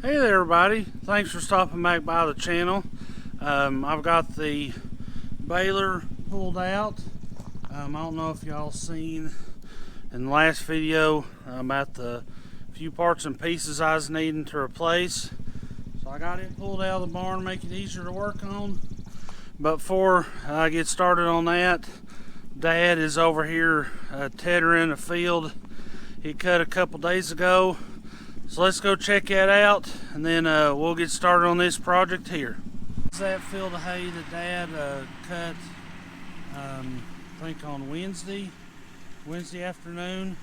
Hey there everybody, thanks for stopping back by the channel. I've got the baler pulled out. I don't know if y'all seen in the last video about the few parts and pieces I was needing to replace. So I got it pulled out of the barn to make it easier to work on. But before I get started on that, Dad is over here tethering a field he cut a couple days ago. So let's go check that out, and then we'll get started on this project here. This is that field of hay that Dad cut, I think on Wednesday afternoon.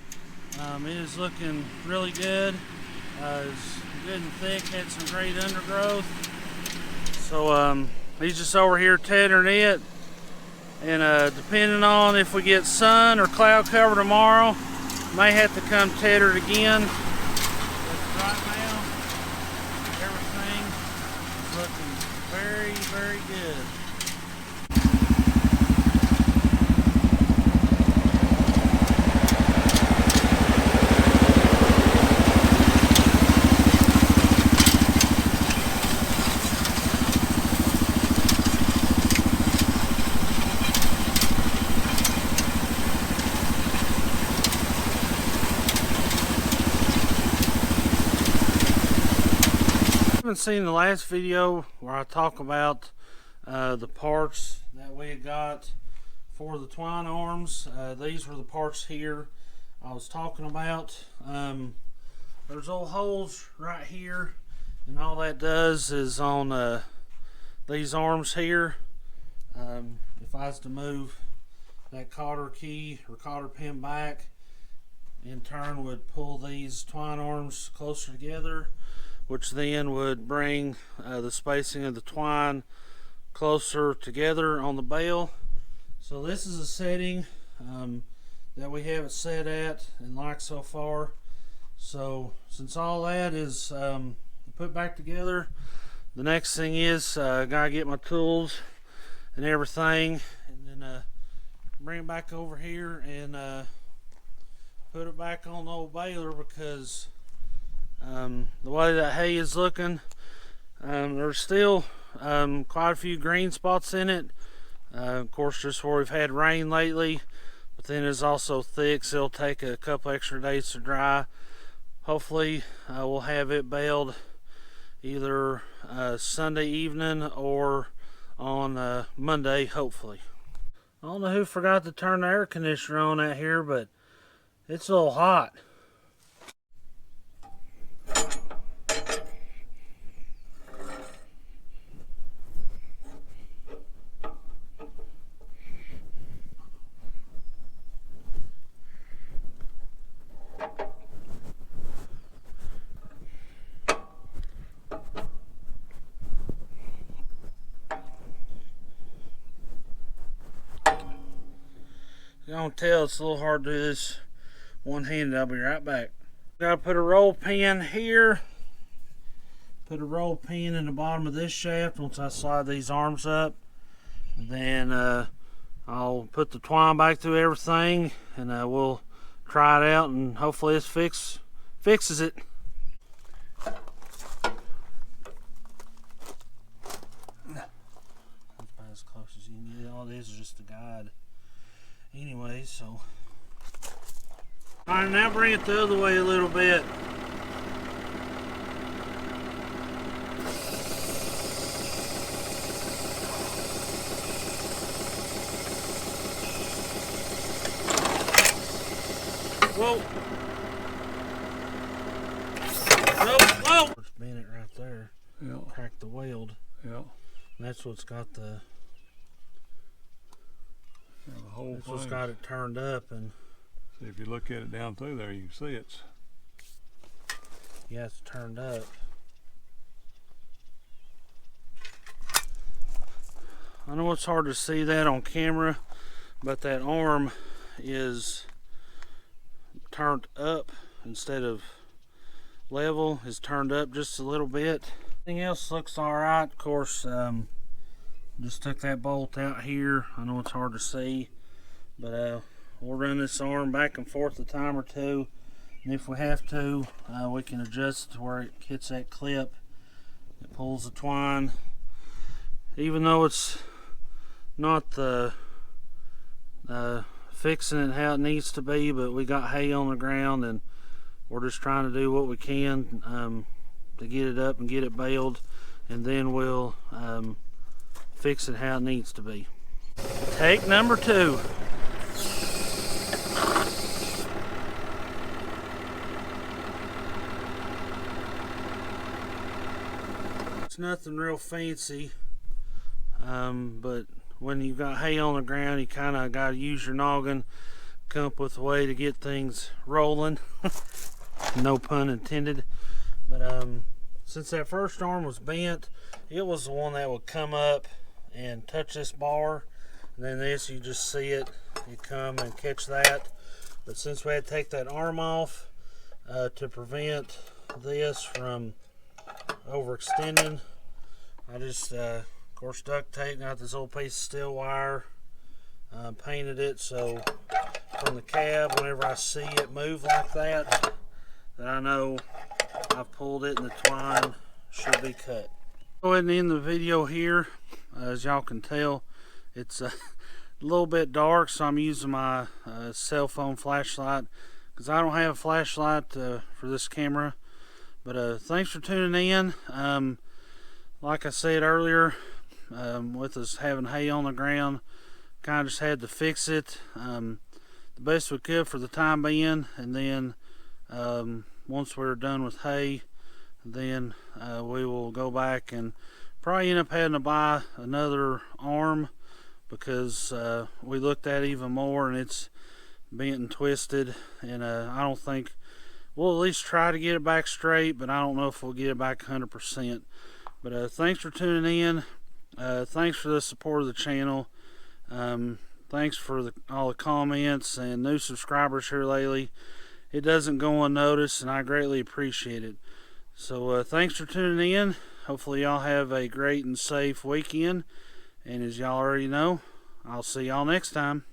It is looking really good. It's good and thick, had some great undergrowth. So he's just over here tethering it, and depending on if we get sun or cloud cover tomorrow, may have to come tether it again. Right now, everything is looking very, very good. Seen the last video where I talk about the parts that we had got for the twine arms. These were the parts here I was talking about. There's old holes right here, and all that does is on these arms here. If I was to move that cotter key or cotter pin back, in turn would pull these twine arms closer together, which then would bring the spacing of the twine closer together on the bale. So this is a setting that we have it set at and like so far. So since all that is put back together, the next thing is I gotta get my tools and everything, and then bring it back over here and put it back on the old baler, because the way that hay is looking, there's still quite a few green spots in it. Of course, just where we've had rain lately, but then it's also thick, so it'll take a couple extra days to dry. Hopefully we'll have it baled either Sunday evening or on Monday, hopefully. I don't know who forgot to turn the air conditioner on out here, but it's a little hot. You don't tell, it's a little hard to do this one-handed. I'll be right back. Gotta put a roll pin here. Put a roll pin in the bottom of this shaft once I slide these arms up. And then I'll put the twine back through everything, and we'll try it out, and hopefully this fixes it. That's about as close as you can get. All this is just a guide. Anyway, so alright, now bring it the other way a little bit. Whoa! Whoa! It's bent it right there. Yeah. Cracked the weld. Yeah. And that's what's got the. Yeah, the whole That's thing. what's got it turned up, and See, if you look at it down through there, you can see it's. yeah, it's turned up. I know it's hard to see that on camera, but that arm is turned up instead of level. Is turned up just a little bit. Everything else looks all right. Of course, just took that bolt out here. I know it's hard to see, but we'll run this arm back and forth a time or two And if we have to, we can adjust to where it hits that clip. It pulls the twine. Even though it's not the fixing it how it needs to be, but we got hay on the ground and we're just trying to do what we can to get it up and get it baled, and then we'll fix it how it needs to be. Take number 2. It's nothing real fancy, but when you've got hay on the ground, you kind of got to use your noggin, come up with a way to get things rolling. No pun intended. But since that first arm was bent, it was the one that would come up and touch this bar, and then this, you just see it, you come and catch that. But since we had to take that arm off to prevent this from overextending, I just of course duct taped out this old piece of steel wire, painted it so from the cab, whenever I see it move like that, then I know I've pulled it and the twine should be cut. Go ahead and end the video here. As y'all can tell, it's a little bit dark, so I'm using my cell phone flashlight because I don't have a flashlight for this camera. But thanks for tuning in. Like I said earlier, with us having hay on the ground, kind of just had to fix it the best we could for the time being, and then once we're done with hay, then we will go back and probably end up having to buy another arm, because we looked at it even more and it's bent and twisted, and I don't think we'll at least try to get it back straight, but I don't know if we'll get it back 100%. But thanks for tuning in. Thanks for the support of the channel. Thanks for all the comments and new subscribers here lately. It doesn't go unnoticed, and I greatly appreciate it. So thanks for tuning in. Hopefully y'all have a great and safe weekend. And as y'all already know, I'll see y'all next time.